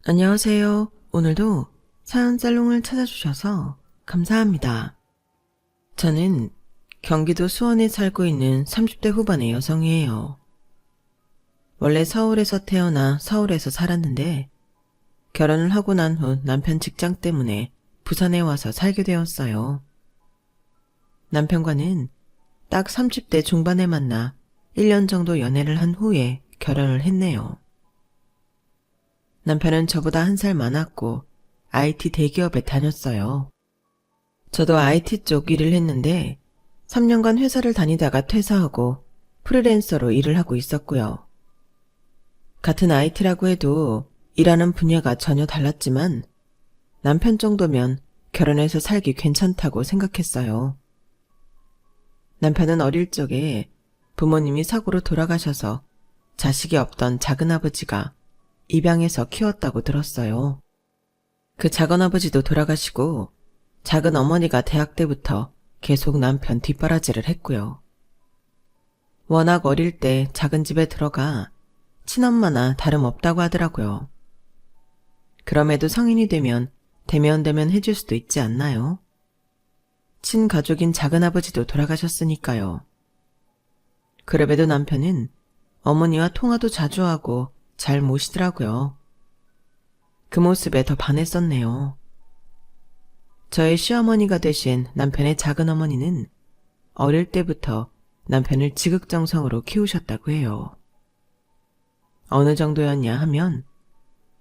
안녕하세요. 오늘도 사연 살롱을 찾아주셔서 감사합니다. 저는 경기도 수원에 살고 있는 30대 후반의 여성이에요. 원래 서울에서 태어나 서울에서 살았는데 결혼을 하고 난 후 남편 직장 때문에 부산에 와서 살게 되었어요. 남편과는 딱 30대 중반에 만나 1년 정도 연애를 한 후에 결혼을 했네요. 남편은 저보다 1살 많았고 IT 대기업에 다녔어요. 저도 IT 쪽 일을 했는데 3년간 회사를 다니다가 퇴사하고 프리랜서로 일을 하고 있었고요. 같은 IT라고 해도 일하는 분야가 전혀 달랐지만 남편 정도면 결혼해서 살기 괜찮다고 생각했어요. 남편은 어릴 적에 부모님이 사고로 돌아가셔서 자식이 없던 작은아버지가 입양해서 키웠다고 들었어요. 그 작은아버지도 돌아가시고 작은어머니가 대학 때부터 계속 남편 뒷바라지를 했고요. 워낙 어릴 때 작은 집에 들어가 친엄마나 다름없다고 하더라고요. 그럼에도 성인이 되면 대면대면 해줄 수도 있지 않나요? 친가족인 작은아버지도 돌아가셨으니까요. 그럼에도 남편은 어머니와 통화도 자주 하고 잘 모시더라고요. 그 모습에 더 반했었네요. 저의 시어머니가 되신 남편의 작은어머니는 어릴 때부터 남편을 지극정성으로 키우셨다고 해요. 어느 정도였냐 하면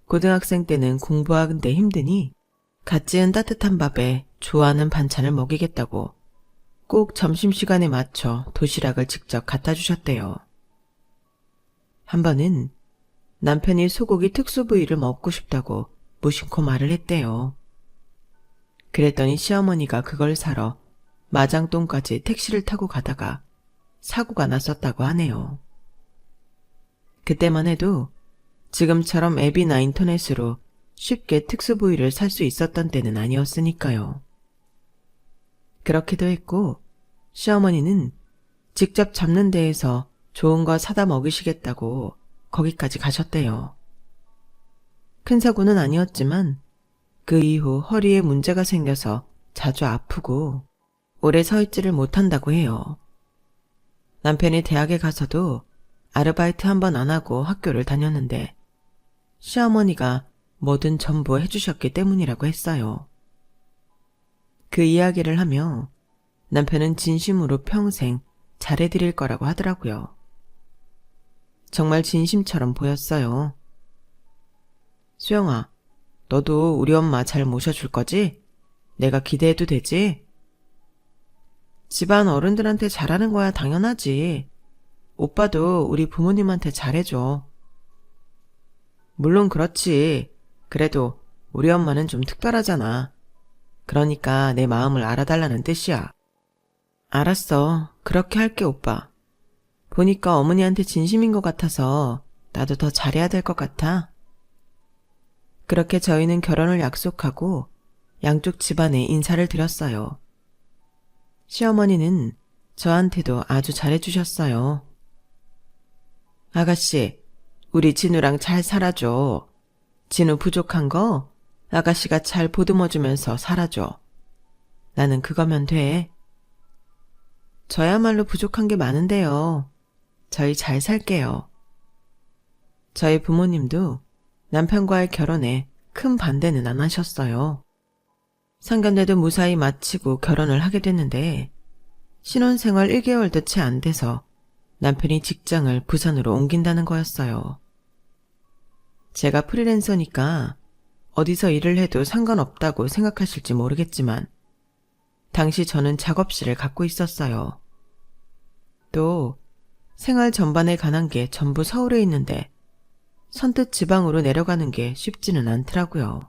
고등학생 때는 공부하는데 힘드니 갓 지은 따뜻한 밥에 좋아하는 반찬을 먹이겠다고 꼭 점심시간에 맞춰 도시락을 직접 갖다 주셨대요. 한 번은 남편이 소고기 특수 부위를 먹고 싶다고 무심코 말을 했대요. 그랬더니 시어머니가 그걸 사러 마장동까지 택시를 타고 가다가 사고가 났었다고 하네요. 그때만 해도 지금처럼 앱이나 인터넷으로 쉽게 특수 부위를 살 수 있었던 때는 아니었으니까요. 그렇기도 했고 시어머니는 직접 잡는 데에서 좋은 거 사다 먹이시겠다고 거기까지 가셨대요. 큰 사고는 아니었지만 그 이후 허리에 문제가 생겨서 자주 아프고 오래 서 있지를 못한다고 해요. 남편이 대학에 가서도 아르바이트 한 번 안 하고 학교를 다녔는데 시어머니가 뭐든 전부 해주셨기 때문이라고 했어요. 그 이야기를 하며 남편은 진심으로 평생 잘해드릴 거라고 하더라고요. 정말 진심처럼 보였어요. 수영아, 너도 우리 엄마 잘 모셔줄 거지? 내가 기대해도 되지? 집안 어른들한테 잘하는 거야 당연하지. 오빠도 우리 부모님한테 잘해줘. 물론 그렇지. 그래도 우리 엄마는 좀 특별하잖아. 그러니까 내 마음을 알아달라는 뜻이야. 알았어. 그렇게 할게 오빠. 보니까 어머니한테 진심인 것 같아서 나도 더 잘해야 될 것 같아. 그렇게 저희는 결혼을 약속하고 양쪽 집안에 인사를 드렸어요. 시어머니는 저한테도 아주 잘해주셨어요. 아가씨, 우리 진우랑 잘 살아줘. 진우 부족한 거 아가씨가 잘 보듬어주면서 살아줘. 나는 그거면 돼. 저야말로 부족한 게 많은데요. 저희 잘 살게요. 저희 부모님도 남편과의 결혼에 큰 반대는 안 하셨어요. 상견례도 무사히 마치고 결혼을 하게 됐는데 신혼생활 1개월도 채 안 돼서 남편이 직장을 부산으로 옮긴다는 거였어요. 제가 프리랜서니까 어디서 일을 해도 상관없다고 생각하실지 모르겠지만 당시 저는 작업실을 갖고 있었어요. 또 생활 전반에 관한 게 전부 서울에 있는데 선뜻 지방으로 내려가는 게 쉽지는 않더라고요.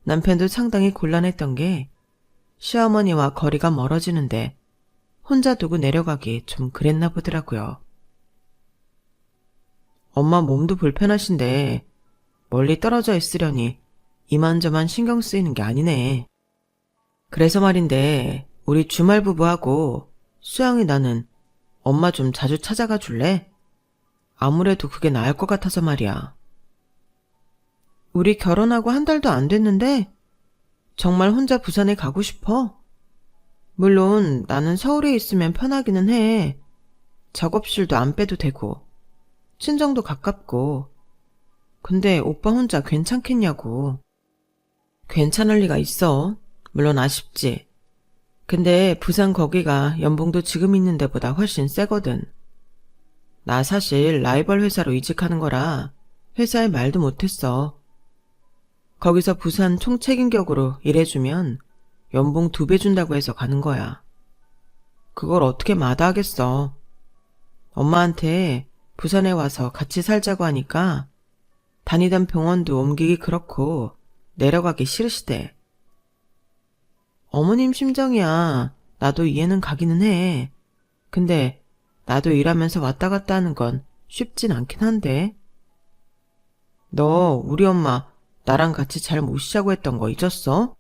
남편도 상당히 곤란했던 게 시어머니와 거리가 멀어지는데 혼자 두고 내려가기 좀 그랬나 보더라고요. 엄마 몸도 불편하신데 멀리 떨어져 있으려니 이만저만 신경 쓰이는 게 아니네. 그래서 말인데 우리 주말 부부하고 수영이 나는 엄마 좀 자주 찾아가 줄래? 아무래도 그게 나을 것 같아서 말이야. 우리 결혼하고 한 달도 안 됐는데 정말 혼자 부산에 가고 싶어? 물론 나는 서울에 있으면 편하기는 해. 작업실도 안 빼도 되고, 친정도 가깝고. 근데 오빠 혼자 괜찮겠냐고. 괜찮을 리가 있어. 물론 아쉽지. 근데 부산 거기가 연봉도 지금 있는 데보다 훨씬 세거든. 나 사실 라이벌 회사로 이직하는 거라 회사에 말도 못했어. 거기서 부산 총책임격으로 일해주면 연봉 2배 준다고 해서 가는 거야. 그걸 어떻게 마다하겠어. 엄마한테 부산에 와서 같이 살자고 하니까 다니던 병원도 옮기기 그렇고 내려가기 싫으시대. 어머님 심정이야. 나도 이해는 가기는 해. 근데 나도 일하면서 왔다 갔다 하는 건 쉽진 않긴 한데. 너 우리 엄마 나랑 같이 잘 모시자고 했던 거 잊었어?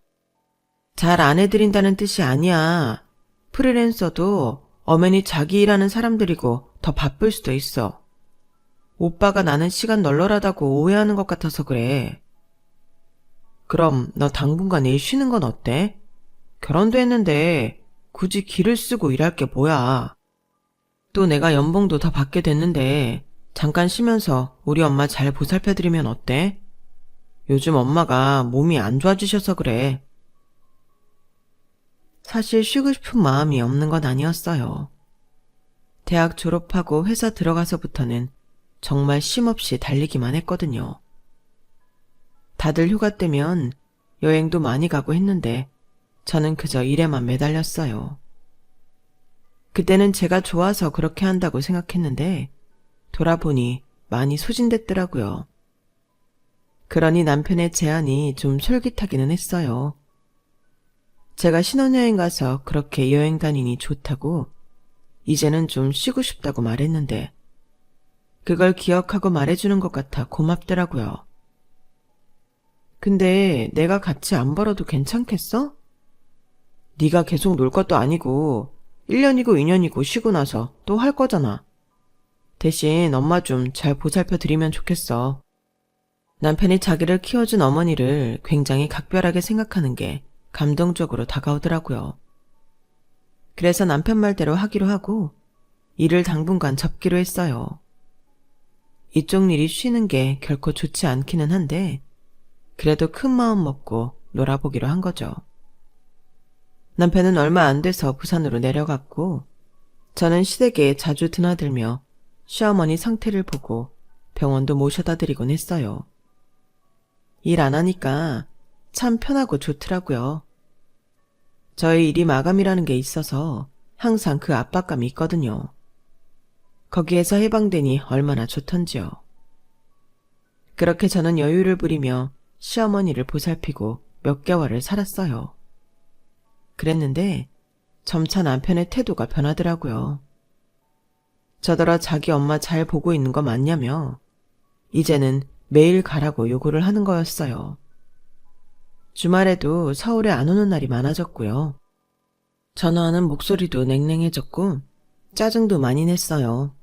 잘 안 해드린다는 뜻이 아니야. 프리랜서도 엄연히 자기 일하는 사람들이고 더 바쁠 수도 있어. 오빠가 나는 시간 널널하다고 오해하는 것 같아서 그래. 그럼 너 당분간 일 쉬는 건 어때? 결혼도 했는데 굳이 기를 쓰고 일할 게 뭐야. 또 내가 연봉도 더 받게 됐는데 잠깐 쉬면서 우리 엄마 잘 보살펴드리면 어때? 요즘 엄마가 몸이 안 좋아지셔서 그래. 사실 쉬고 싶은 마음이 없는 건 아니었어요. 대학 졸업하고 회사 들어가서부터는 정말 쉼없이 달리기만 했거든요. 다들 휴가 때면 여행도 많이 가고 했는데 저는 그저 일에만 매달렸어요. 그때는 제가 좋아서 그렇게 한다고 생각했는데 돌아보니 많이 소진됐더라고요. 그러니 남편의 제안이 좀 솔깃하기는 했어요. 제가 신혼여행 가서 그렇게 여행 다니니 좋다고 이제는 좀 쉬고 싶다고 말했는데 그걸 기억하고 말해주는 것 같아 고맙더라고요. 근데 내가 같이 안 벌어도 괜찮겠어? 네가 계속 놀 것도 아니고 1년이고 2년이고 쉬고 나서 또 할 거잖아. 대신 엄마 좀 잘 보살펴 드리면 좋겠어. 남편이 자기를 키워준 어머니를 굉장히 각별하게 생각하는 게 감동적으로 다가오더라고요. 그래서 남편 말대로 하기로 하고 일을 당분간 접기로 했어요. 이쪽 일이 쉬는 게 결코 좋지 않기는 한데 그래도 큰 마음 먹고 놀아보기로 한 거죠. 남편은 얼마 안 돼서 부산으로 내려갔고 저는 시댁에 자주 드나들며 시어머니 상태를 보고 병원도 모셔다 드리곤 했어요. 일 안 하니까 참 편하고 좋더라고요. 저의 일이 마감이라는 게 있어서 항상 그 압박감이 있거든요. 거기에서 해방되니 얼마나 좋던지요. 그렇게 저는 여유를 부리며 시어머니를 보살피고 몇 개월을 살았어요. 그랬는데 점차 남편의 태도가 변하더라고요. 저더러 자기 엄마 잘 보고 있는 거 맞냐며 이제는 매일 가라고 요구를 하는 거였어요. 주말에도 서울에 안 오는 날이 많아졌고요. 전화하는 목소리도 냉랭해졌고 짜증도 많이 냈어요.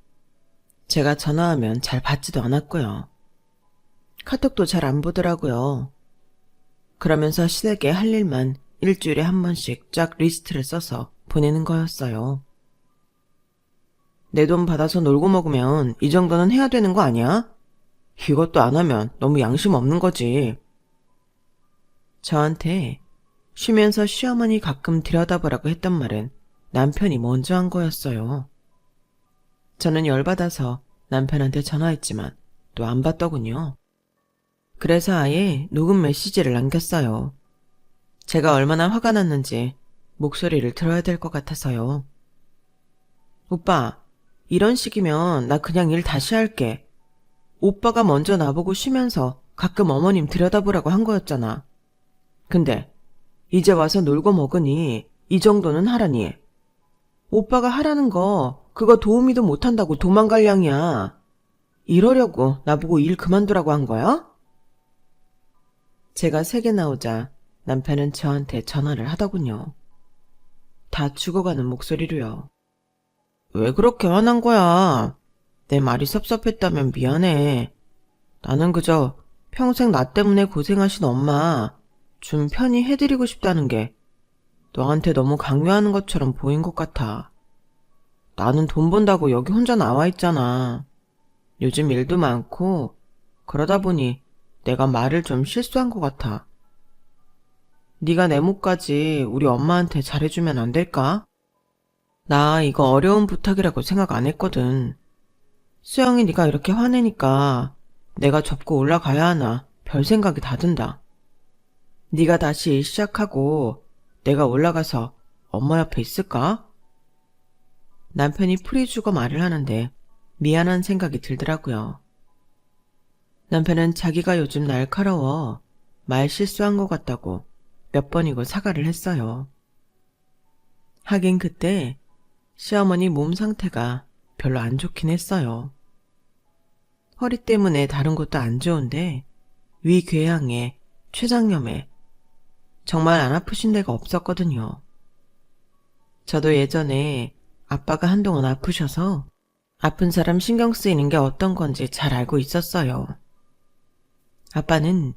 제가 전화하면 잘 받지도 않았고요. 카톡도 잘 안 보더라고요. 그러면서 시댁에 할 일만 일주일에 한 번씩 쫙 리스트를 써서 보내는 거였어요. 내 돈 받아서 놀고 먹으면 이 정도는 해야 되는 거 아니야? 이것도 안 하면 너무 양심 없는 거지. 저한테 쉬면서 시어머니 가끔 들여다보라고 했던 말은 남편이 먼저 한 거였어요. 저는 열받아서 남편한테 전화했지만 또 안 받더군요. 그래서 아예 녹음 메시지를 남겼어요. 제가 얼마나 화가 났는지 목소리를 들어야 될 것 같아서요. 오빠, 이런 식이면 나 그냥 일 다시 할게. 오빠가 먼저 나보고 쉬면서 가끔 어머님 들여다보라고 한 거였잖아. 근데 이제 와서 놀고 먹으니 이 정도는 하라니. 오빠가 하라는 거 그거 도우미도 못한다고 도망갈 양이야. 이러려고 나보고 일 그만두라고 한 거야? 제가 세게 나오자 남편은 저한테 전화를 하더군요. 다 죽어가는 목소리로요. 왜 그렇게 화난 거야? 내 말이 섭섭했다면 미안해. 나는 그저 평생 나 때문에 고생하신 엄마 좀 편히 해드리고 싶다는 게 너한테 너무 강요하는 것처럼 보인 것 같아. 나는 돈 번다고 여기 혼자 나와 있잖아. 요즘 일도 많고 그러다 보니 내가 말을 좀 실수한 것 같아. 네가 내 몫까지 우리 엄마한테 잘해주면 안 될까? 나 이거 어려운 부탁이라고 생각 안 했거든. 수영이 네가 이렇게 화내니까 내가 접고 올라가야 하나 별 생각이 다 든다. 네가 다시 일 시작하고 내가 올라가서 엄마 옆에 있을까? 남편이 풀이 주고 말을 하는데 미안한 생각이 들더라고요. 남편은 자기가 요즘 날카로워 말 실수한 것 같다고 몇 번이고 사과를 했어요. 하긴 그때 시어머니 몸 상태가 별로 안 좋긴 했어요. 허리 때문에 다른 것도 안 좋은데 위궤양에 췌장염에 정말 안 아프신 데가 없었거든요. 저도 예전에 아빠가 한동안 아프셔서 아픈 사람 신경 쓰이는 게 어떤 건지 잘 알고 있었어요. 아빠는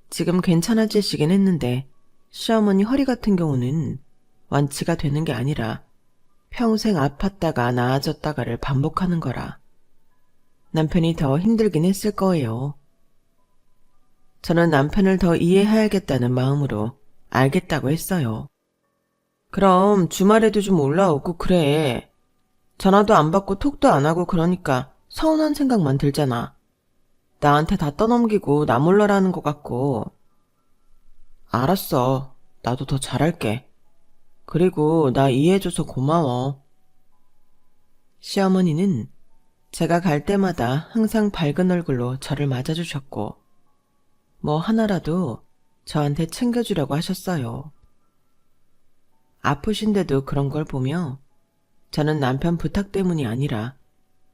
지금 괜찮아지시긴 했는데 시어머니 허리 같은 경우는 완치가 되는 게 아니라 평생 아팠다가 나아졌다가를 반복하는 거라 남편이 더 힘들긴 했을 거예요. 저는 남편을 더 이해해야겠다는 마음으로 알겠다고 했어요. 그럼 주말에도 좀 올라오고 그래. 전화도 안 받고 톡도 안 하고 그러니까 서운한 생각만 들잖아. 나한테 다 떠넘기고 나 몰라라는 것 같고. 알았어. 나도 더 잘할게. 그리고 나 이해해줘서 고마워. 시어머니는 제가 갈 때마다 항상 밝은 얼굴로 저를 맞아주셨고 뭐 하나라도 저한테 챙겨주려고 하셨어요. 아프신데도 그런 걸 보며 저는 남편 부탁 때문이 아니라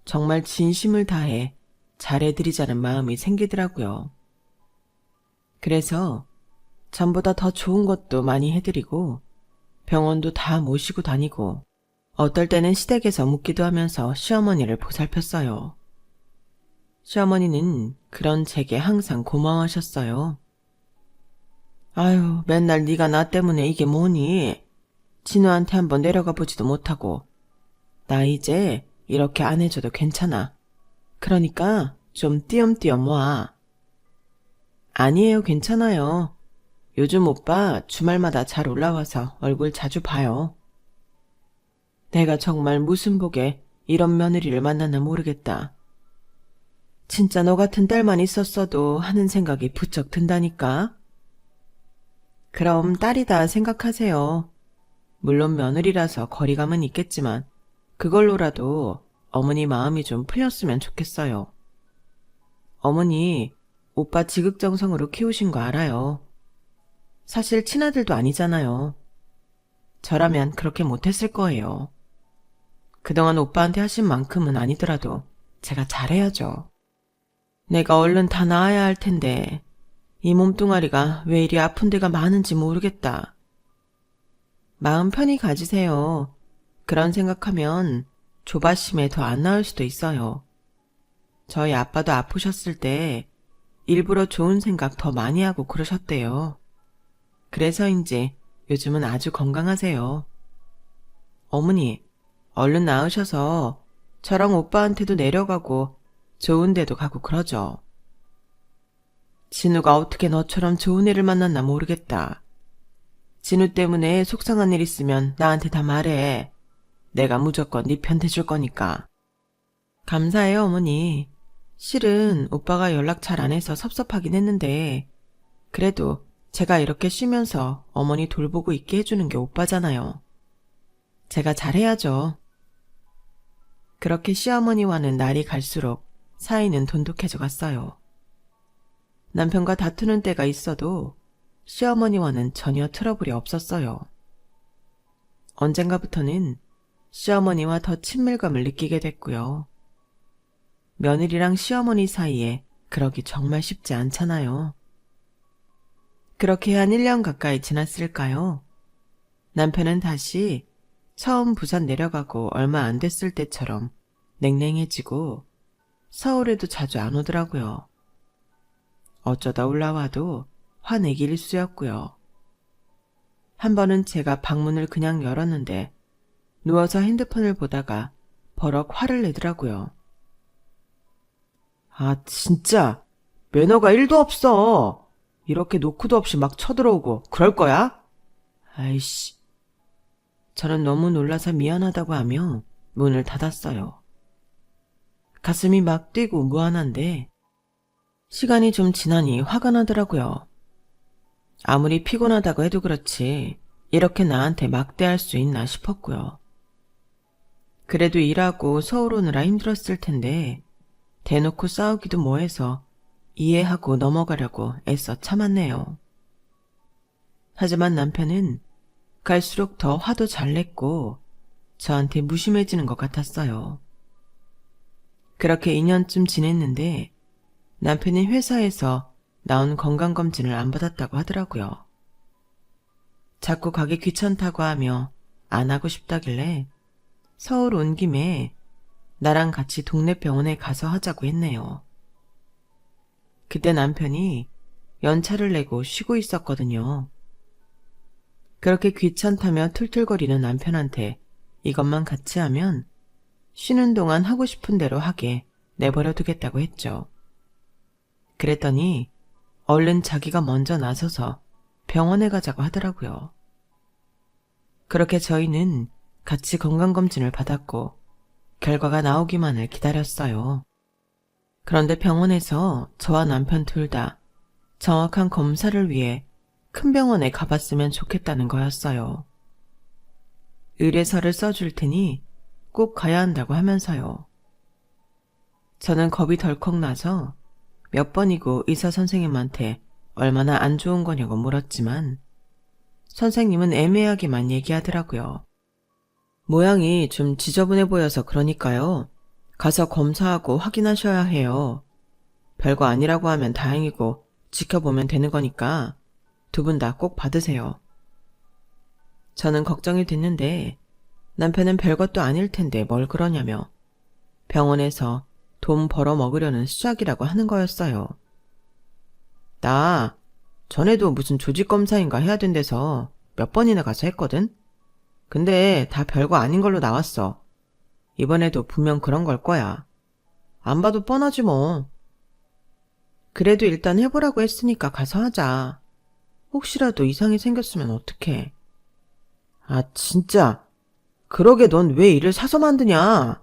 정말 진심을 다해 잘해드리자는 마음이 생기더라고요. 그래서 전보다 더 좋은 것도 많이 해드리고 병원도 다 모시고 다니고 어떨 때는 시댁에서 묵기도 하면서 시어머니를 보살폈어요. 시어머니는 그런 제게 항상 고마워하셨어요. 아유, 맨날 네가 나 때문에 이게 뭐니? 진우한테 한번 내려가 보지도 못하고 나 이제 이렇게 안 해줘도 괜찮아. 그러니까 좀 띄엄띄엄 와. 아니에요, 괜찮아요. 요즘 오빠 주말마다 잘 올라와서 얼굴 자주 봐요. 내가 정말 무슨 복에 이런 며느리를 만났나 모르겠다. 진짜 너 같은 딸만 있었어도 하는 생각이 부쩍 든다니까. 그럼 딸이다 생각하세요. 물론 며느리라서 거리감은 있겠지만 그걸로라도 어머니 마음이 좀 풀렸으면 좋겠어요. 어머니, 오빠 지극정성으로 키우신 거 알아요. 사실 친아들도 아니잖아요. 저라면 그렇게 못했을 거예요. 그동안 오빠한테 하신 만큼은 아니더라도 제가 잘해야죠. 내가 얼른 다 나아야 할 텐데 이 몸뚱아리가 왜 이리 아픈 데가 많은지 모르겠다. 마음 편히 가지세요. 그런 생각하면 조바심에 더 안 나을 수도 있어요. 저희 아빠도 아프셨을 때 일부러 좋은 생각 더 많이 하고 그러셨대요. 그래서인지 요즘은 아주 건강하세요. 어머니, 얼른 나으셔서 저랑 오빠한테도 내려가고 좋은 데도 가고 그러죠. 진우가 어떻게 너처럼 좋은 애를 만났나 모르겠다. 진우 때문에 속상한 일 있으면 나한테 다 말해. 내가 무조건 네 편 대줄 거니까. 감사해요, 어머니. 실은 오빠가 연락 잘 안 해서 섭섭하긴 했는데 그래도 제가 이렇게 쉬면서 어머니 돌보고 있게 해주는 게 오빠잖아요. 제가 잘해야죠. 그렇게 시어머니와는 날이 갈수록 사이는 돈독해져 갔어요. 남편과 다투는 때가 있어도 시어머니와는 전혀 트러블이 없었어요. 언젠가부터는 시어머니와 더 친밀감을 느끼게 됐고요. 며느리랑 시어머니 사이에 그러기 정말 쉽지 않잖아요. 그렇게 한 1년 가까이 지났을까요? 남편은 다시 처음 부산 내려가고 얼마 안 됐을 때처럼 냉랭해지고 서울에도 자주 안 오더라고요. 어쩌다 올라와도 화내기 일쑤였고요. 한 번은 제가 방문을 그냥 열었는데 누워서 핸드폰을 보다가 버럭 화를 내더라고요. 아, 진짜 매너가 1도 없어. 이렇게 노크도 없이 막 쳐들어오고 그럴 거야? 아이씨. 저는 너무 놀라서 미안하다고 하며 문을 닫았어요. 가슴이 막 뛰고 무한한데 시간이 좀 지나니 화가 나더라고요. 아무리 피곤하다고 해도 그렇지 이렇게 나한테 막대할 수 있나 싶었고요. 그래도 일하고 서울 오느라 힘들었을 텐데 대놓고 싸우기도 뭐해서 이해하고 넘어가려고 애써 참았네요. 하지만 남편은 갈수록 더 화도 잘 냈고 저한테 무심해지는 것 같았어요. 그렇게 2년쯤 지냈는데 남편이 회사에서 나온 건강검진을 안 받았다고 하더라고요. 자꾸 가기 귀찮다고 하며 안 하고 싶다길래 서울 온 김에 나랑 같이 동네 병원에 가서 하자고 했네요. 그때 남편이 연차를 내고 쉬고 있었거든요. 그렇게 귀찮다며 툴툴거리는 남편한테 이것만 같이 하면 쉬는 동안 하고 싶은 대로 하게 내버려 두겠다고 했죠. 그랬더니 얼른 자기가 먼저 나서서 병원에 가자고 하더라고요. 그렇게 저희는 같이 건강검진을 받았고 결과가 나오기만을 기다렸어요. 그런데 병원에서 저와 남편 둘 다 정확한 검사를 위해 큰 병원에 가봤으면 좋겠다는 거였어요. 의뢰서를 써줄 테니 꼭 가야 한다고 하면서요. 저는 겁이 덜컥 나서 몇 번이고 의사 선생님한테 얼마나 안 좋은 거냐고 물었지만 선생님은 애매하게만 얘기하더라고요. 모양이 좀 지저분해 보여서 그러니까요. 가서 검사하고 확인하셔야 해요. 별거 아니라고 하면 다행이고 지켜보면 되는 거니까 두 분 다 꼭 받으세요. 저는 걱정이 됐는데 남편은 별것도 아닐 텐데 뭘 그러냐며 병원에서 돈 벌어 먹으려는 수작이라고 하는 거였어요. 나 전에도 무슨 조직검사인가 해야 된대서 몇 번이나 가서 했거든? 근데 다 별거 아닌 걸로 나왔어. 이번에도 분명 그런 걸 거야. 안 봐도 뻔하지 뭐. 그래도 일단 해보라고 했으니까 가서 하자. 혹시라도 이상이 생겼으면 어떡해. 아, 진짜. 그러게 넌 왜 일을 사서 만드냐?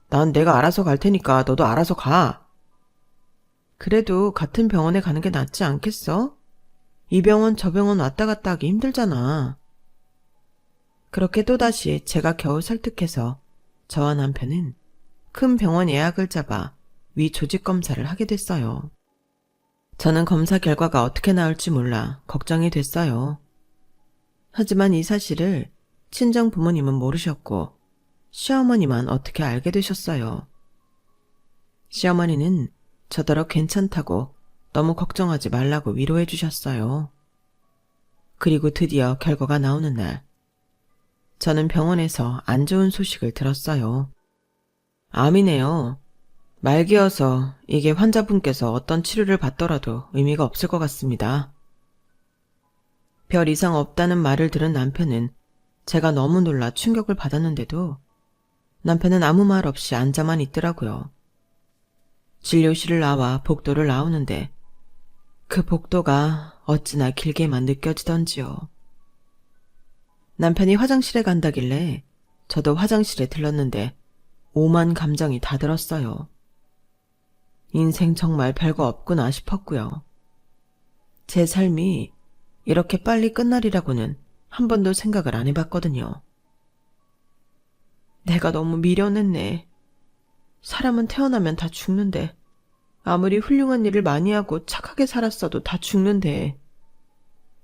난 내가 알아서 갈 테니까 너도 알아서 가. 그래도 같은 병원에 가는 게 낫지 않겠어? 이 병원 저 병원 왔다 갔다 하기 힘들잖아. 그렇게 또다시 제가 겨우 설득해서 저와 남편은 큰 병원 예약을 잡아 위 조직 검사를 하게 됐어요. 저는 검사 결과가 어떻게 나올지 몰라 걱정이 됐어요. 하지만 이 사실을 친정 부모님은 모르셨고 시어머니만 어떻게 알게 되셨어요. 시어머니는 저더러 괜찮다고 너무 걱정하지 말라고 위로해 주셨어요. 그리고 드디어 결과가 나오는 날, 저는 병원에서 안 좋은 소식을 들었어요. 암이네요. 말기여서 이게 환자분께서 어떤 치료를 받더라도 의미가 없을 것 같습니다. 별 이상 없다는 말을 들은 남편은 제가 너무 놀라 충격을 받았는데도 남편은 아무 말 없이 앉아만 있더라고요. 진료실을 나와 복도를 나오는데 그 복도가 어찌나 길게만 느껴지던지요. 남편이 화장실에 간다길래 저도 화장실에 들렀는데 오만 감정이 다 들었어요. 인생 정말 별거 없구나 싶었고요. 제 삶이 이렇게 빨리 끝나리라고는 한 번도 생각을 안 해봤거든요. 내가 너무 미련했네. 사람은 태어나면 다 죽는데 아무리 훌륭한 일을 많이 하고 착하게 살았어도 다 죽는데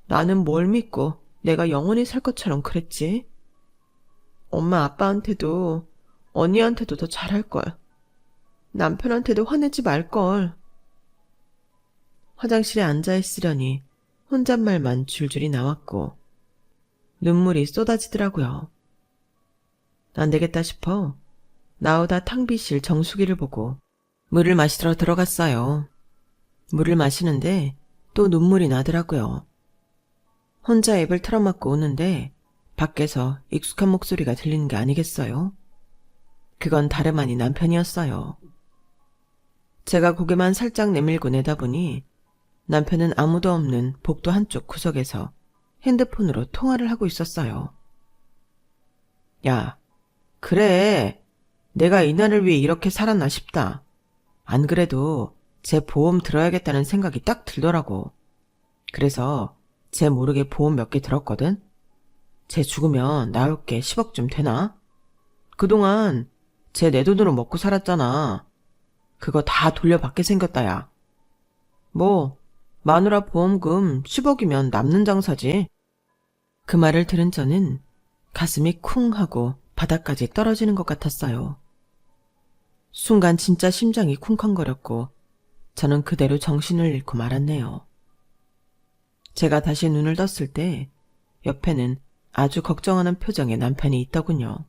나는 뭘 믿고 내가 영원히 살 것처럼 그랬지? 엄마 아빠한테도 언니한테도 더 잘할걸. 남편한테도 화내지 말걸. 화장실에 앉아있으려니 혼잣말만 줄줄이 나왔고 눈물이 쏟아지더라고요. 안 되겠다 싶어 나오다 탕비실 정수기를 보고 물을 마시러 들어갔어요. 물을 마시는데 또 눈물이 나더라고요. 혼자 앱을 틀어막고 오는데 밖에서 익숙한 목소리가 들리는 게 아니겠어요? 그건 다름 아닌 남편이었어요. 제가 고개만 살짝 내밀고 내다보니 남편은 아무도 없는 복도 한쪽 구석에서 핸드폰으로 통화를 하고 있었어요. 야, 그래. 내가 이날을 위해 이렇게 살았나 싶다. 안 그래도 제 보험 들어야겠다는 생각이 딱 들더라고. 그래서 쟤 모르게 보험 몇 개 들었거든? 쟤 죽으면 나올 게 10억쯤 되나? 그동안 쟤 내 돈으로 먹고 살았잖아. 그거 다 돌려받게 생겼다, 야. 뭐, 마누라 보험금 10억이면 남는 장사지. 그 말을 들은 저는 가슴이 쿵 하고 바닥까지 떨어지는 것 같았어요. 순간 진짜 심장이 쿵쾅거렸고 저는 그대로 정신을 잃고 말았네요. 제가 다시 눈을 떴을 때 옆에는 아주 걱정하는 표정의 남편이 있더군요.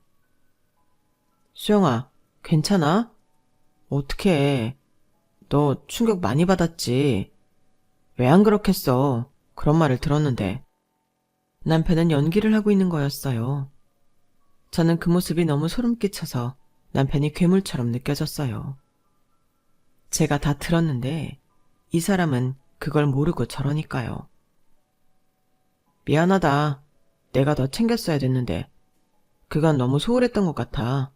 수영아, 괜찮아? 어떡해. 너 충격 많이 받았지. 왜 안 그렇겠어. 그런 말을 들었는데. 남편은 연기를 하고 있는 거였어요. 저는 그 모습이 너무 소름 끼쳐서 남편이 괴물처럼 느껴졌어요. 제가 다 들었는데 이 사람은 그걸 모르고 저러니까요. 미안하다. 내가 더 챙겼어야 됐는데 그간 너무 소홀했던 것 같아.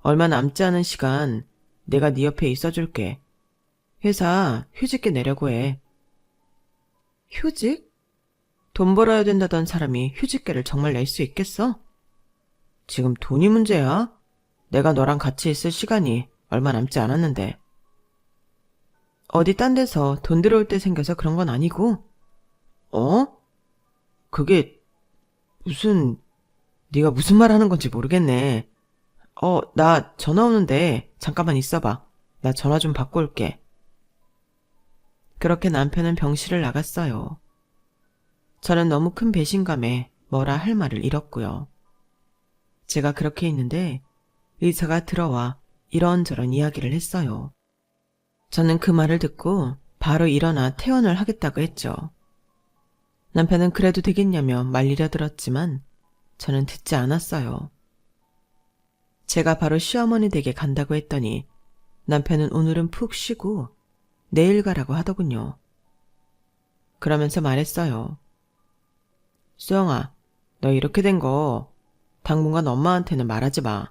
얼마 남지 않은 시간 내가 네 옆에 있어줄게. 회사 휴직계 내려고 해. 휴직? 돈 벌어야 된다던 사람이 휴직계를 정말 낼 수 있겠어? 지금 돈이 문제야? 내가 너랑 같이 있을 시간이 얼마 남지 않았는데. 어디 딴 데서 돈 들어올 때 생겨서 그런 건 아니고. 어? 그게 네가 무슨 말 하는 건지 모르겠네. 나 전화 오는데 잠깐만 있어봐. 나 전화 좀 받고 올게. 그렇게 남편은 병실을 나갔어요. 저는 너무 큰 배신감에 뭐라 할 말을 잃었고요. 제가 그렇게 있는데 의사가 들어와 이런저런 이야기를 했어요. 저는 그 말을 듣고 바로 일어나 퇴원을 하겠다고 했죠. 남편은 그래도 되겠냐며 말리려 들었지만 저는 듣지 않았어요. 제가 바로 시어머니 댁에 간다고 했더니 남편은 오늘은 푹 쉬고 내일 가라고 하더군요. 그러면서 말했어요. 수영아, 너 이렇게 된 거 당분간 엄마한테는 말하지 마.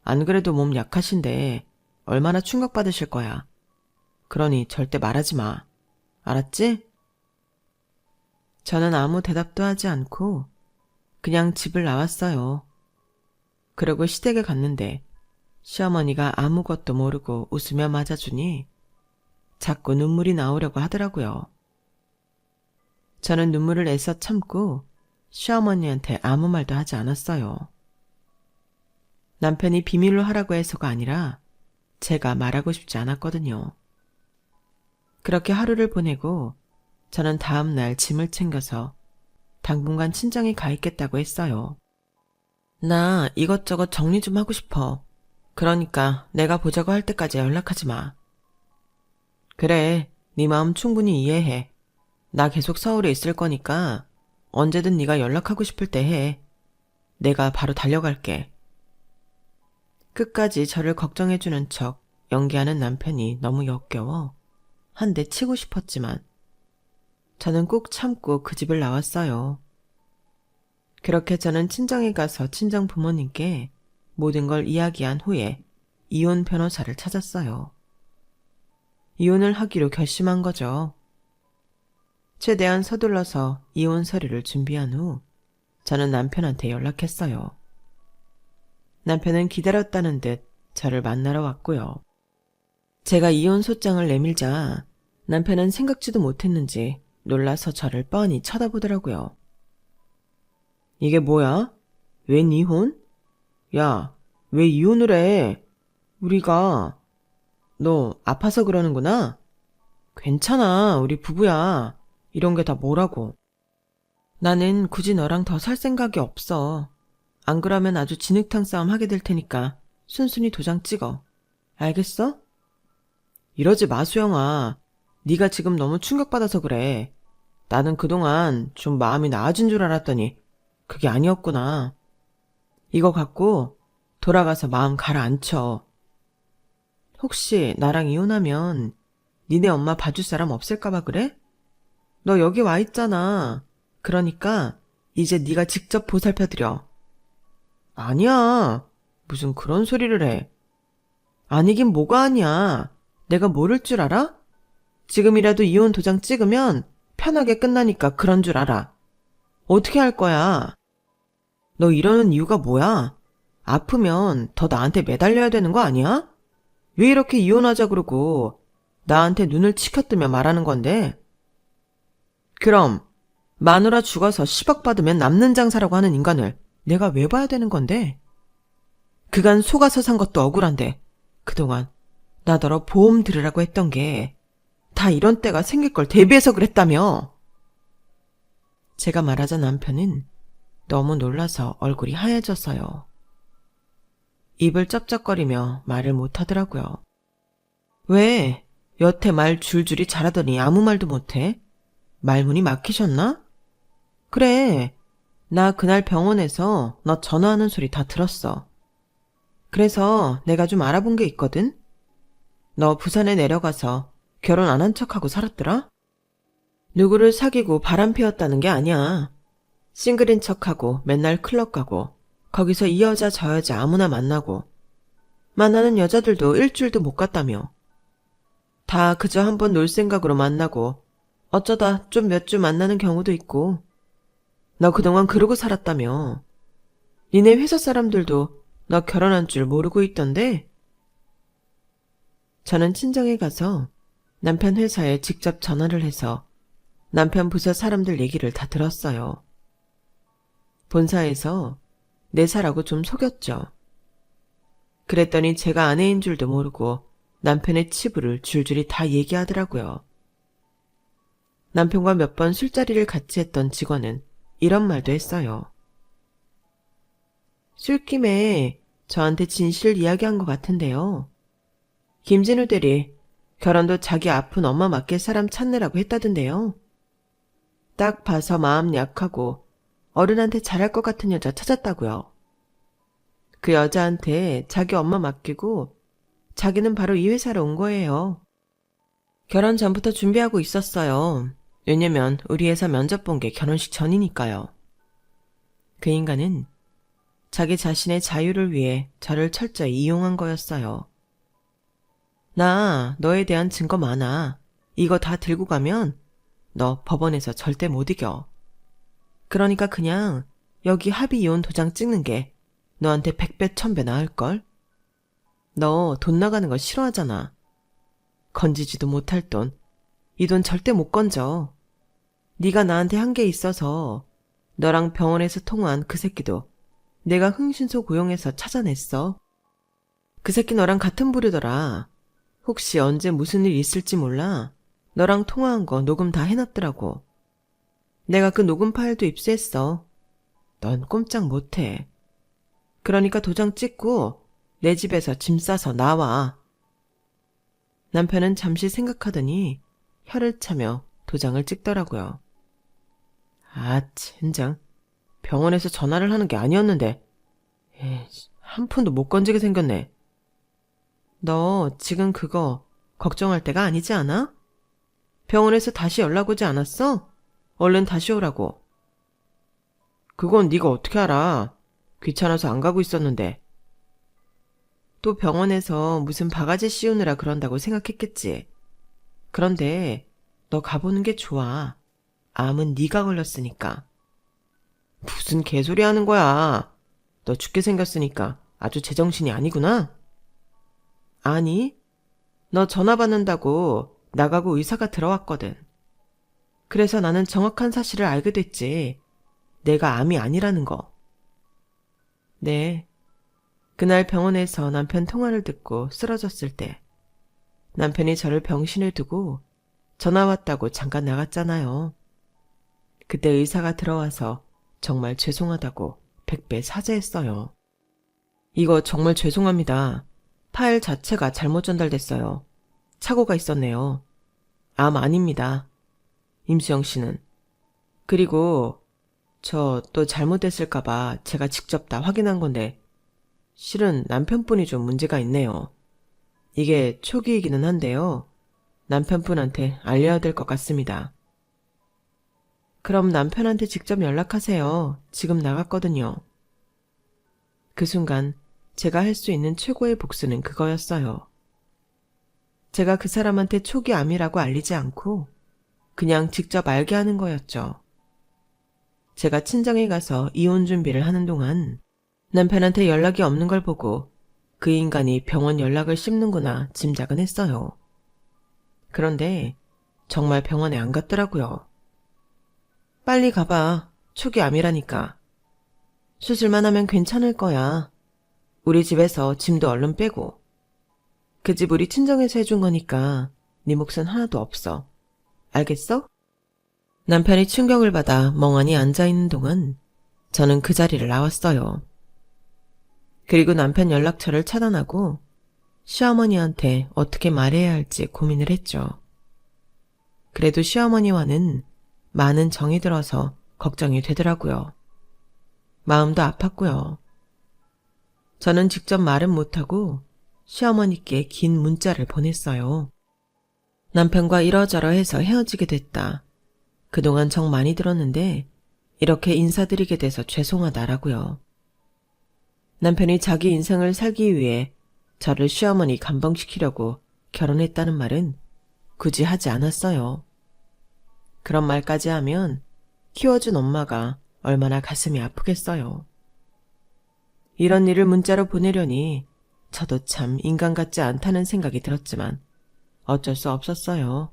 안 그래도 몸 약하신데 얼마나 충격받으실 거야. 그러니 절대 말하지 마. 알았지? 저는 아무 대답도 하지 않고 그냥 집을 나왔어요. 그리고 시댁에 갔는데 시어머니가 아무것도 모르고 웃으며 맞아주니 자꾸 눈물이 나오려고 하더라고요. 저는 눈물을 애써 참고 시어머니한테 아무 말도 하지 않았어요. 남편이 비밀로 하라고 해서가 아니라 제가 말하고 싶지 않았거든요. 그렇게 하루를 보내고 저는 다음 날 짐을 챙겨서 당분간 친정에 가 있겠다고 했어요. 나 이것저것 정리 좀 하고 싶어. 그러니까 내가 보자고 할 때까지 연락하지 마. 그래, 네 마음 충분히 이해해. 나 계속 서울에 있을 거니까 언제든 네가 연락하고 싶을 때 해. 내가 바로 달려갈게. 끝까지 저를 걱정해주는 척 연기하는 남편이 너무 역겨워 한 대 치고 싶었지만 저는 꾹 참고 그 집을 나왔어요. 그렇게 저는 친정에 가서 친정 부모님께 모든 걸 이야기한 후에 이혼 변호사를 찾았어요. 이혼을 하기로 결심한 거죠. 최대한 서둘러서 이혼 서류를 준비한 후 저는 남편한테 연락했어요. 남편은 기다렸다는 듯 저를 만나러 왔고요. 제가 이혼 소장을 내밀자 남편은 생각지도 못했는지 놀라서 저를 뻔히 쳐다보더라고요. 이게 뭐야? 웬 이혼? 야, 왜 이혼을 해? 너 아파서 그러는구나? 괜찮아, 우리 부부야. 이런 게 다 뭐라고. 나는 굳이 너랑 더 살 생각이 없어. 안 그러면 아주 진흙탕 싸움 하게 될 테니까 순순히 도장 찍어. 알겠어? 이러지 마, 수영아. 네가 지금 너무 충격받아서 그래. 나는 그동안 좀 마음이 나아진 줄 알았더니 그게 아니었구나. 이거 갖고 돌아가서 마음 가라앉혀. 혹시 나랑 이혼하면 니네 엄마 봐줄 사람 없을까봐 그래? 너 여기 와 있잖아. 그러니까 이제 네가 직접 보살펴드려. 아니야. 무슨 그런 소리를 해. 아니긴 뭐가 아니야. 내가 모를 줄 알아? 지금이라도 이혼 도장 찍으면 편하게 끝나니까 그런 줄 알아. 어떻게 할 거야? 너 이러는 이유가 뭐야? 아프면 더 나한테 매달려야 되는 거 아니야? 왜 이렇게 이혼하자 그러고 나한테 눈을 치켜뜨며 말하는 건데? 그럼 마누라 죽어서 10억 받으면 남는 장사라고 하는 인간을 내가 왜 봐야 되는 건데? 그간 속아서 산 것도 억울한데 그동안 나더러 보험 들으라고 했던 게 다 이런 때가 생길 걸 대비해서 그랬다며. 제가 말하자 남편은 너무 놀라서 얼굴이 하얘졌어요. 입을 쩝쩝거리며 말을 못하더라고요. 왜? 여태 말 줄줄이 잘하더니 아무 말도 못해? 말문이 막히셨나? 그래, 나 그날 병원에서 너 전화하는 소리 다 들었어. 그래서 내가 좀 알아본 게 있거든? 너 부산에 내려가서 결혼 안 한 척하고 살았더라? 누구를 사귀고 바람 피웠다는 게 아니야. 싱글인 척하고 맨날 클럽 가고 거기서 이 여자 저 여자 아무나 만나고 만나는 여자들도 일주일도 못 갔다며. 다 그저 한번 놀 생각으로 만나고 어쩌다 좀 몇 주 만나는 경우도 있고. 너 그동안 그러고 살았다며. 니네 회사 사람들도 너 결혼한 줄 모르고 있던데? 저는 친정에 가서 남편 회사에 직접 전화를 해서 남편 부서 사람들 얘기를 다 들었어요. 본사에서 내 사라고 좀 속였죠. 그랬더니 제가 아내인 줄도 모르고 남편의 치부를 줄줄이 다 얘기하더라고요. 남편과 몇 번 술자리를 같이 했던 직원은 이런 말도 했어요. 술김에 저한테 진실을 이야기한 것 같은데요. 김진우 대리, 결혼도 자기 아픈 엄마 맡길 사람 찾느라고 했다던데요. 딱 봐서 마음 약하고 어른한테 잘할 것 같은 여자 찾았다고요. 그 여자한테 자기 엄마 맡기고 자기는 바로 이 회사로 온 거예요. 결혼 전부터 준비하고 있었어요. 왜냐면 우리 회사 면접 본 게 결혼식 전이니까요. 그 인간은 자기 자신의 자유를 위해 저를 철저히 이용한 거였어요. 나 너에 대한 증거 많아. 이거 다 들고 가면 너 법원에서 절대 못 이겨. 그러니까 그냥 여기 합의 이혼 도장 찍는 게 너한테 100배 1000배 나을걸? 너 돈 나가는 거 싫어하잖아. 건지지도 못할 돈. 이 돈 절대 못 건져. 네가 나한테 한 게 있어서 너랑 병원에서 통화한 그 새끼도 내가 흥신소 고용해서 찾아냈어. 그 새끼 너랑 같은 부류더라. 혹시 언제 무슨 일 있을지 몰라. 너랑 통화한 거 녹음 다 해놨더라고. 내가 그 녹음 파일도 입수했어. 넌 꼼짝 못해. 그러니까 도장 찍고 내 집에서 짐 싸서 나와. 남편은 잠시 생각하더니 혀를 차며 도장을 찍더라고요. 아, 젠장. 병원에서 전화를 하는 게 아니었는데. 에이, 한 푼도 못 건지게 생겼네. 너 지금 그거 걱정할 때가 아니지 않아? 병원에서 다시 연락 오지 않았어? 얼른 다시 오라고. 그건 네가 어떻게 알아? 귀찮아서 안 가고 있었는데. 또 병원에서 무슨 바가지 씌우느라 그런다고 생각했겠지. 그런데 너 가보는 게 좋아. 암은 네가 걸렸으니까. 무슨 개소리 하는 거야. 너 죽게 생겼으니까 아주 제정신이 아니구나. 아니, 너 전화 받는다고 나가고 의사가 들어왔거든. 그래서 나는 정확한 사실을 알게 됐지. 내가 암이 아니라는 거. 네. 그날 병원에서 남편 통화를 듣고 쓰러졌을 때 남편이 저를 병실에 두고 전화 왔다고 잠깐 나갔잖아요. 그때 의사가 들어와서 정말 죄송하다고 100배 사죄했어요. 이거 정말 죄송합니다. 파일 자체가 잘못 전달됐어요. 착오가 있었네요. 암 아닙니다. 임수영 씨는. 그리고 저 또 잘못됐을까봐 제가 직접 다 확인한 건데 실은 남편분이 좀 문제가 있네요. 이게 초기이기는 한데요. 남편분한테 알려야 될 것 같습니다. 그럼 남편한테 직접 연락하세요. 지금 나갔거든요. 그 순간 제가 할 수 있는 최고의 복수는 그거였어요. 제가 그 사람한테 초기 암이라고 알리지 않고 그냥 직접 알게 하는 거였죠. 제가 친정에 가서 이혼 준비를 하는 동안 남편한테 연락이 없는 걸 보고 그 인간이 병원 연락을 씹는구나 짐작은 했어요. 그런데 정말 병원에 안 갔더라고요. 빨리 가봐. 초기 암이라니까. 수술만 하면 괜찮을 거야. 우리 집에서 짐도 얼른 빼고. 그 집 우리 친정에서 해준 거니까 네 몫은 하나도 없어. 알겠어? 남편이 충격을 받아 멍하니 앉아있는 동안 저는 그 자리를 나왔어요. 그리고 남편 연락처를 차단하고 시어머니한테 어떻게 말해야 할지 고민을 했죠. 그래도 시어머니와는 많은 정이 들어서 걱정이 되더라고요. 마음도 아팠고요. 저는 직접 말은 못하고 시어머니께 긴 문자를 보냈어요. 남편과 이러저러 해서 헤어지게 됐다. 그동안 정 많이 들었는데 이렇게 인사드리게 돼서 죄송하다라고요. 남편이 자기 인생을 살기 위해 저를 시어머니 감봉시키려고 결혼했다는 말은 굳이 하지 않았어요. 그런 말까지 하면 키워준 엄마가 얼마나 가슴이 아프겠어요. 이런 일을 문자로 보내려니 저도 참 인간 같지 않다는 생각이 들었지만 어쩔 수 없었어요.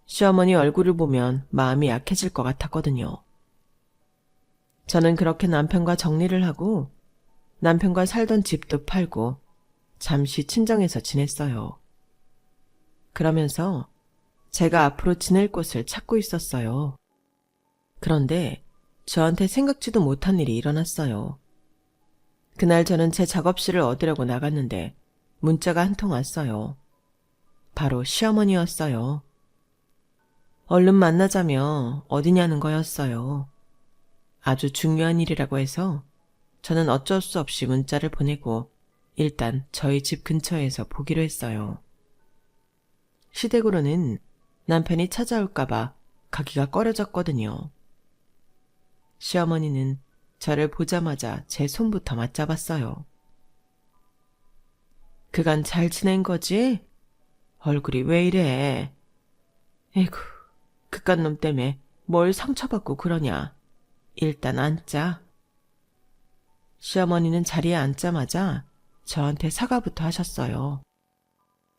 시어머니 얼굴을 보면 마음이 약해질 것 같았거든요. 저는 그렇게 남편과 정리를 하고 남편과 살던 집도 팔고 잠시 친정에서 지냈어요. 그러면서 제가 앞으로 지낼 곳을 찾고 있었어요. 그런데 저한테 생각지도 못한 일이 일어났어요. 그날 저는 제 작업실을 얻으려고 나갔는데 문자가 한 통 왔어요. 바로 시어머니였어요. 얼른 만나자며 어디냐는 거였어요. 아주 중요한 일이라고 해서 저는 어쩔 수 없이 문자를 보내고 일단 저희 집 근처에서 보기로 했어요. 시댁으로는 남편이 찾아올까봐 가기가 꺼려졌거든요. 시어머니는 저를 보자마자 제 손부터 맞잡았어요. 그간 잘 지낸 거지? 얼굴이 왜 이래? 에이구, 그깟 놈 때문에 뭘 상처받고 그러냐. 일단 앉자. 시어머니는 자리에 앉자마자 저한테 사과부터 하셨어요.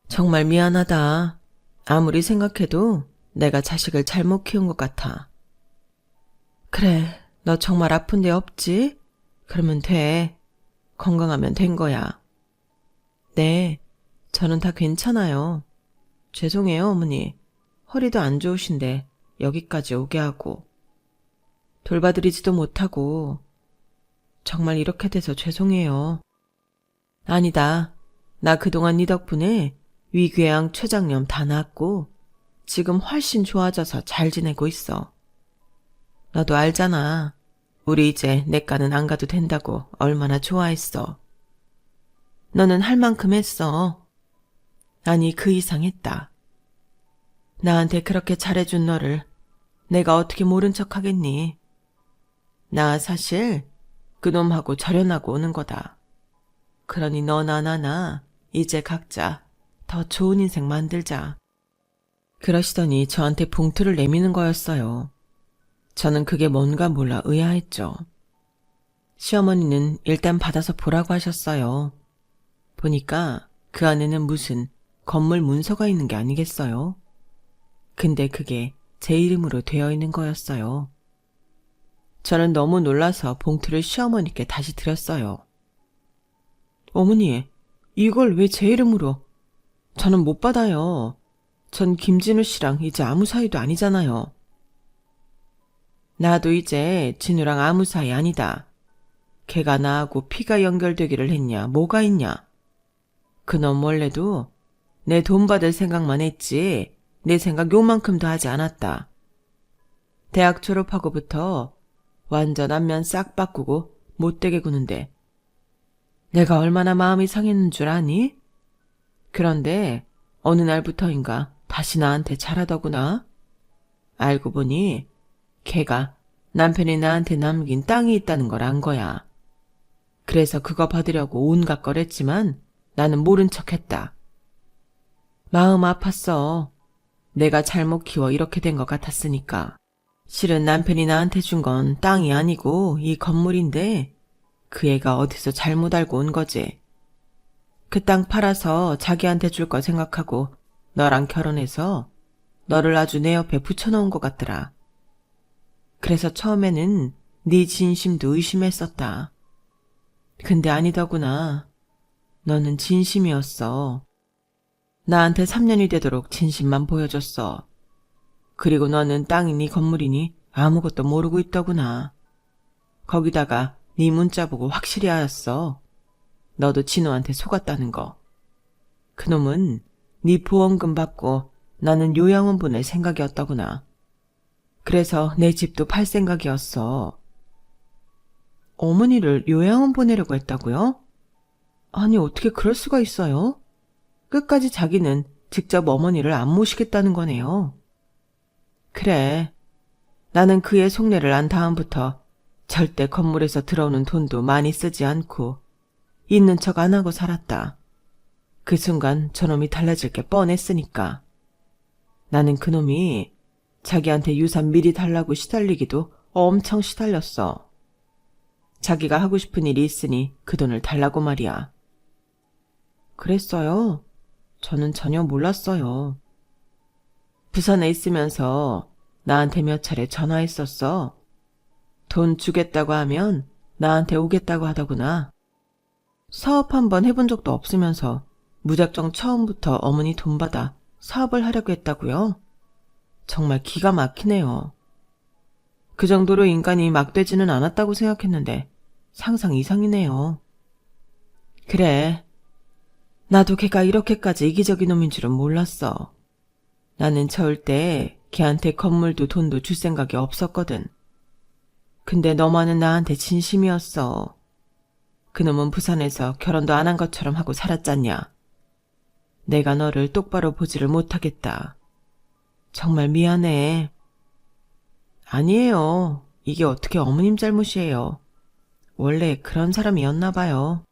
정말 미안하다. 아무리 생각해도 내가 자식을 잘못 키운 것 같아. 그래, 너 정말 아픈 데 없지? 그러면 돼. 건강하면 된 거야. 네, 저는 다 괜찮아요. 죄송해요, 어머니. 허리도 안 좋으신데 여기까지 오게 하고. 돌봐드리지도 못하고. 정말 이렇게 돼서 죄송해요. 아니다. 나 그동안 네 덕분에 위궤양, 췌장염 다 나았고 지금 훨씬 좋아져서 잘 지내고 있어. 너도 알잖아. 우리 이제 내과는 안 가도 된다고 얼마나 좋아했어. 너는 할 만큼 했어. 아니, 그 이상 했다. 나한테 그렇게 잘해준 너를 내가 어떻게 모른 척 하겠니? 나 사실 그놈하고 절연하고 오는 거다. 그러니 너나 나나 이제 각자 더 좋은 인생 만들자. 그러시더니 저한테 봉투를 내미는 거였어요. 저는 그게 뭔가 몰라 의아했죠. 시어머니는 일단 받아서 보라고 하셨어요. 보니까 그 안에는 무슨 건물 문서가 있는 게 아니겠어요? 근데 그게 제 이름으로 되어 있는 거였어요. 저는 너무 놀라서 봉투를 시어머니께 다시 드렸어요. 어머니, 이걸 왜 제 이름으로? 저는 못 받아요. 전 김진우 씨랑 이제 아무 사이도 아니잖아요. 나도 이제 진우랑 아무 사이 아니다. 걔가 나하고 피가 연결되기를 했냐, 뭐가 있냐. 그놈 원래도 내 돈 받을 생각만 했지 내 생각 요만큼도 하지 않았다. 대학 졸업하고부터 완전 안면 싹 바꾸고 못되게 구는데 내가 얼마나 마음이 상했는 줄 아니? 그런데 어느 날부터인가 다시 나한테 잘하더구나. 알고 보니 걔가 남편이 나한테 남긴 땅이 있다는 걸 안 거야. 그래서 그거 받으려고 온갖 걸 했지만 나는 모른 척했다. 마음 아팠어. 내가 잘못 키워 이렇게 된 것 같았으니까. 실은 남편이 나한테 준 건 땅이 아니고 이 건물인데 그 애가 어디서 잘못 알고 온 거지. 그 땅 팔아서 자기한테 줄 거 생각하고 너랑 결혼해서 너를 아주 내 옆에 붙여놓은 것 같더라. 그래서 처음에는 네 진심도 의심했었다. 근데 아니더구나. 너는 진심이었어. 나한테 3년이 되도록 진심만 보여줬어. 그리고 너는 땅이니 건물이니 아무것도 모르고 있더구나. 거기다가 네 문자 보고 확실히 알았어. 너도 진호한테 속았다는 거. 그놈은 네 보험금 받고 나는 요양원 보낼 생각이었더구나. 그래서 내 집도 팔 생각이었어. 어머니를 요양원 보내려고 했다고요? 아니, 어떻게 그럴 수가 있어요? 끝까지 자기는 직접 어머니를 안 모시겠다는 거네요. 그래. 나는 그의 속내를 안 다음부터 절대 건물에서 들어오는 돈도 많이 쓰지 않고 있는 척 안 하고 살았다. 그 순간 저놈이 달라질 게 뻔했으니까. 나는 그놈이 자기한테 유산 미리 달라고 시달리기도 엄청 시달렸어. 자기가 하고 싶은 일이 있으니 그 돈을 달라고 말이야. 그랬어요? 저는 전혀 몰랐어요. 부산에 있으면서 나한테 몇 차례 전화했었어. 돈 주겠다고 하면 나한테 오겠다고 하더구나. 사업 한번 해본 적도 없으면서 무작정 처음부터 어머니 돈 받아 사업을 하려고 했다고요? 정말 기가 막히네요. 그 정도로 인간이 막되지는 않았다고 생각했는데 상상 이상이네요. 그래. 나도 걔가 이렇게까지 이기적인 놈인 줄은 몰랐어. 나는 절대 걔한테 건물도 돈도 줄 생각이 없었거든. 근데 너만은 나한테 진심이었어. 그놈은 부산에서 결혼도 안 한 것처럼 하고 살았잖냐. 내가 너를 똑바로 보지를 못하겠다. 정말 미안해. 아니에요. 이게 어떻게 어머님 잘못이에요. 원래 그런 사람이었나 봐요.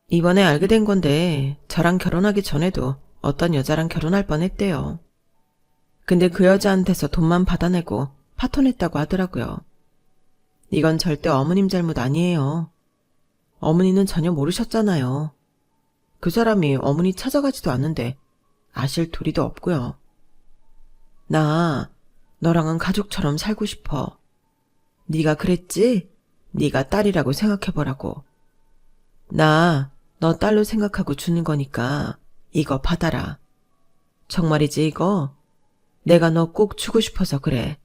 이번에 알게 된 건데 저랑 결혼하기 전에도 어떤 여자랑 결혼할 뻔했대요. 근데 그 여자한테서 돈만 받아내고 파토냈다고 하더라고요. 이건 절대 어머님 잘못 아니에요. 어머니는 전혀 모르셨잖아요. 그 사람이 어머니 찾아가지도 않는데 아실 도리도 없고요. 나 너랑은 가족처럼 살고 싶어. 네가 그랬지? 네가 딸이라고 생각해보라고. 나 너 딸로 생각하고 주는 거니까 이거 받아라. 정말이지 이거? 내가 너 꼭 주고 싶어서 그래.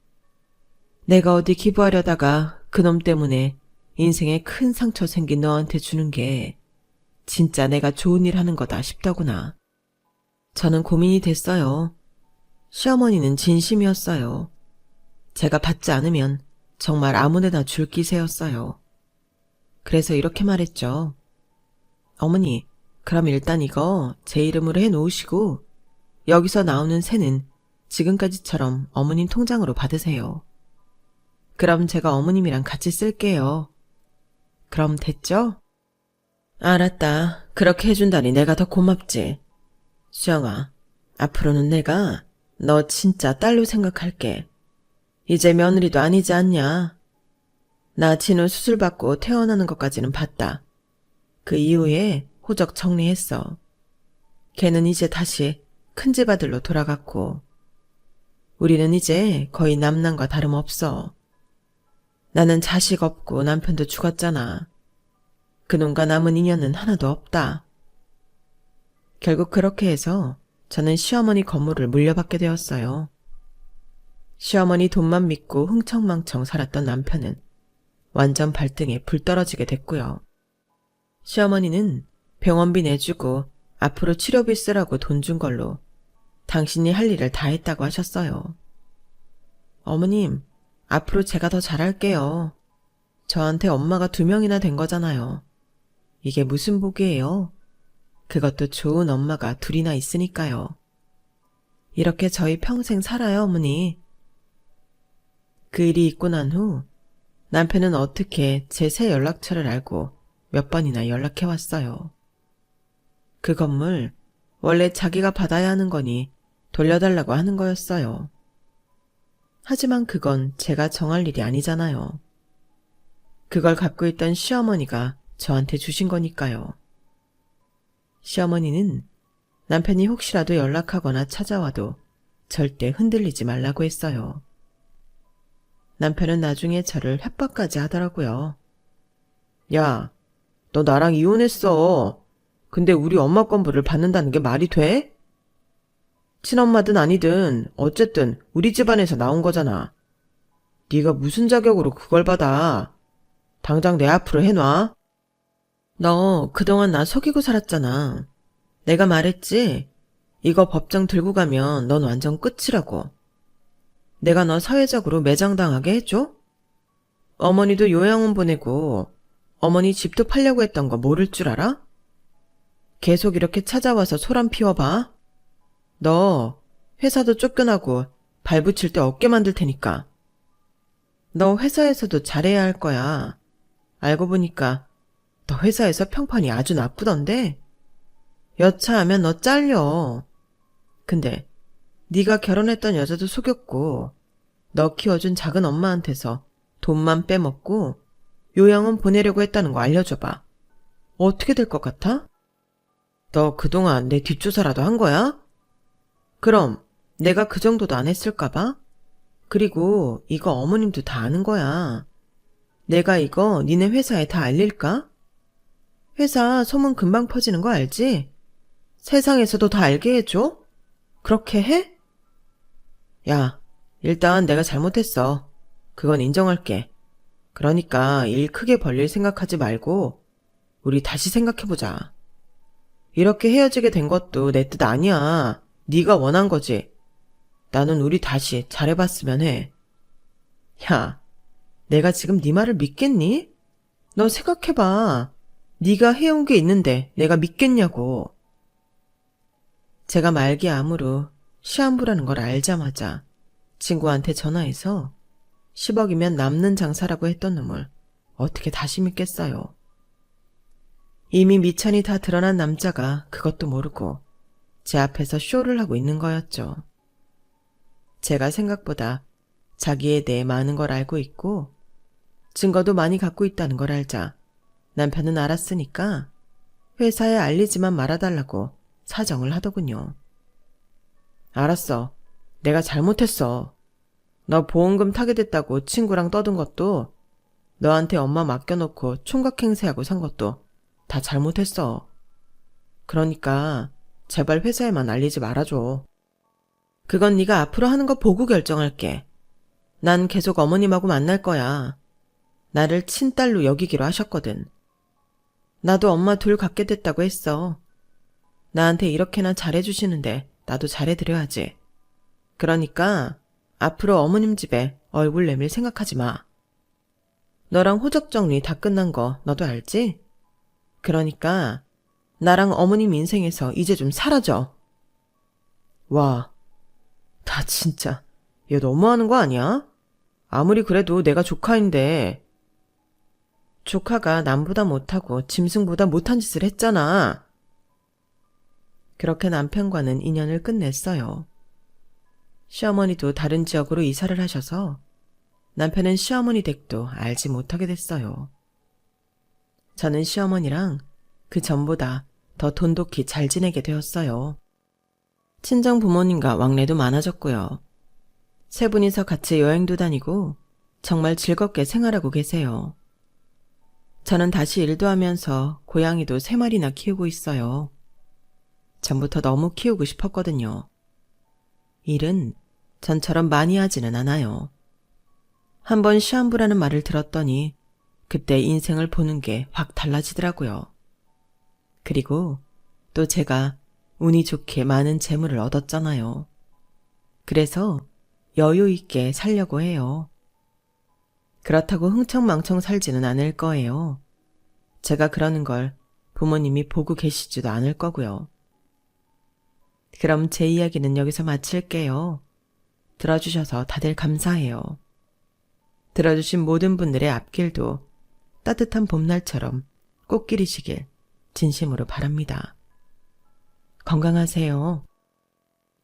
내가 어디 기부하려다가 그놈 때문에 인생에 큰 상처 생긴 너한테 주는 게 진짜 내가 좋은 일 하는 거다 싶더구나. 저는 고민이 됐어요. 시어머니는 진심이었어요. 제가 받지 않으면 정말 아무데나 줄 기세였어요. 그래서 이렇게 말했죠. 어머니, 그럼 일단 이거 제 이름으로 해놓으시고 여기서 나오는 세는 지금까지처럼 어머님 통장으로 받으세요. 그럼 제가 어머님이랑 같이 쓸게요. 그럼 됐죠? 알았다. 그렇게 해준다니 내가 더 고맙지. 수영아, 앞으로는 내가 너 진짜 딸로 생각할게. 이제 며느리도 아니지 않냐? 나 진우 수술 받고 퇴원하는 것까지는 봤다. 그 이후에 호적 정리했어. 걔는 이제 다시 큰집 아들로 돌아갔고 우리는 이제 거의 남남과 다름없어. 나는 자식 없고 남편도 죽었잖아. 그놈과 남은 인연은 하나도 없다. 결국 그렇게 해서 저는 시어머니 건물을 물려받게 되었어요. 시어머니 돈만 믿고 흥청망청 살았던 남편은 완전 발등에 불 떨어지게 됐고요. 시어머니는 병원비 내주고 앞으로 치료비 쓰라고 돈 준 걸로 당신이 할 일을 다 했다고 하셨어요. 어머님, 앞으로 제가 더 잘할게요. 저한테 엄마가 2명이나 된 거잖아요. 이게 무슨 복이에요? 그것도 좋은 엄마가 2이나 있으니까요. 이렇게 저희 평생 살아요, 어머니. 그 일이 있고 난 후 남편은 어떻게 제 새 연락처를 알고 몇 번이나 연락해 왔어요. 그 건물 원래 자기가 받아야 하는 거니 돌려달라고 하는 거였어요. 하지만 그건 제가 정할 일이 아니잖아요. 그걸 갖고 있던 시어머니가 저한테 주신 거니까요. 시어머니는 남편이 혹시라도 연락하거나 찾아와도 절대 흔들리지 말라고 했어요. 남편은 나중에 저를 협박까지 하더라고요. 야, 너 나랑 이혼했어. 근데 우리 엄마 건물을 받는다는 게 말이 돼? 친엄마든 아니든 어쨌든 우리 집안에서 나온 거잖아. 네가 무슨 자격으로 그걸 받아? 당장 내 앞으로 해놔. 너 그동안 나 속이고 살았잖아. 내가 말했지? 이거 법정 들고 가면 넌 완전 끝이라고. 내가 너 사회적으로 매장당하게 해줘? 어머니도 요양원 보내고 어머니 집도 팔려고 했던 거 모를 줄 알아? 계속 이렇게 찾아와서 소란 피워봐. 너 회사도 쫓겨나고 발 붙일 때 어깨 만들 테니까. 너 회사에서도 잘해야 할 거야. 알고 보니까 너 회사에서 평판이 아주 나쁘던데? 여차하면 너 잘려. 근데 네가 결혼했던 여자도 속였고 너 키워준 작은 엄마한테서 돈만 빼먹고 요양원 보내려고 했다는 거 알려줘봐. 어떻게 될 것 같아? 너 그동안 내 뒷조사라도 한 거야? 그럼 내가 그 정도도 안 했을까봐? 그리고 이거 어머님도 다 아는 거야. 내가 이거 니네 회사에 다 알릴까? 회사 소문 금방 퍼지는 거 알지? 세상에서도 다 알게 해줘? 그렇게 해? 야, 일단 내가 잘못했어. 그건 인정할게. 그러니까 일 크게 벌릴 생각하지 말고 우리 다시 생각해보자. 이렇게 헤어지게 된 것도 내 뜻 아니야. 네가 원한 거지. 나는 우리 다시 잘해봤으면 해. 야, 내가 지금 네 말을 믿겠니? 너 생각해봐. 네가 해온 게 있는데 내가 믿겠냐고. 제가 말기암으로 시한부라는 걸 알자마자 친구한테 전화해서 10억이면 남는 장사라고 했던 놈을 어떻게 다시 믿겠어요. 이미 미천이 다 드러난 남자가 그것도 모르고 제 앞에서 쇼를 하고 있는 거였죠. 제가 생각보다 자기에 대해 많은 걸 알고 있고 증거도 많이 갖고 있다는 걸 알자 남편은 알았으니까 회사에 알리지만 말아달라고 사정을 하더군요. 알았어. 내가 잘못했어. 너 보험금 타게 됐다고 친구랑 떠든 것도 너한테 엄마 맡겨놓고 총각행세하고 산 것도 다 잘못했어. 그러니까 제발 회사에만 알리지 말아줘. 그건 네가 앞으로 하는 거 보고 결정할게. 난 계속 어머님하고 만날 거야. 나를 친딸로 여기기로 하셨거든. 나도 엄마 둘 갖게 됐다고 했어. 나한테 이렇게나 잘해주시는데 나도 잘해드려야지. 그러니까 앞으로 어머님 집에 얼굴 내밀 생각하지 마. 너랑 호적 정리 다 끝난 거 너도 알지? 그러니까 나랑 어머님 인생에서 이제 좀 사라져. 와, 나 진짜 얘 너무하는 거 아니야? 아무리 그래도 내가 조카인데. 조카가 남보다 못하고 짐승보다 못한 짓을 했잖아. 그렇게 남편과는 인연을 끝냈어요. 시어머니도 다른 지역으로 이사를 하셔서 남편은 시어머니 댁도 알지 못하게 됐어요. 저는 시어머니랑 그 전보다 더 돈독히 잘 지내게 되었어요. 친정 부모님과 왕래도 많아졌고요. 세 분이서 같이 여행도 다니고 정말 즐겁게 생활하고 계세요. 저는 다시 일도 하면서 고양이도 3마리나 키우고 있어요. 전부터 너무 키우고 싶었거든요. 일은 전처럼 많이 하지는 않아요. 한번 시한부라는 말을 들었더니 그때 인생을 보는 게 확 달라지더라고요. 그리고 또 제가 운이 좋게 많은 재물을 얻었잖아요. 그래서 여유 있게 살려고 해요. 그렇다고 흥청망청 살지는 않을 거예요. 제가 그러는 걸 부모님이 보고 계시지도 않을 거고요. 그럼 제 이야기는 여기서 마칠게요. 들어주셔서 다들 감사해요. 들어주신 모든 분들의 앞길도 따뜻한 봄날처럼 꽃길이시길 진심으로 바랍니다. 건강하세요.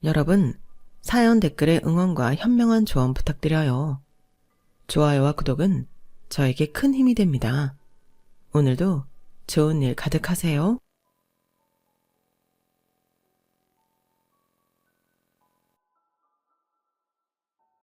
여러분, 사연 댓글에 응원과 현명한 조언 부탁드려요. 좋아요와 구독은 저에게 큰 힘이 됩니다. 오늘도 좋은 일 가득하세요.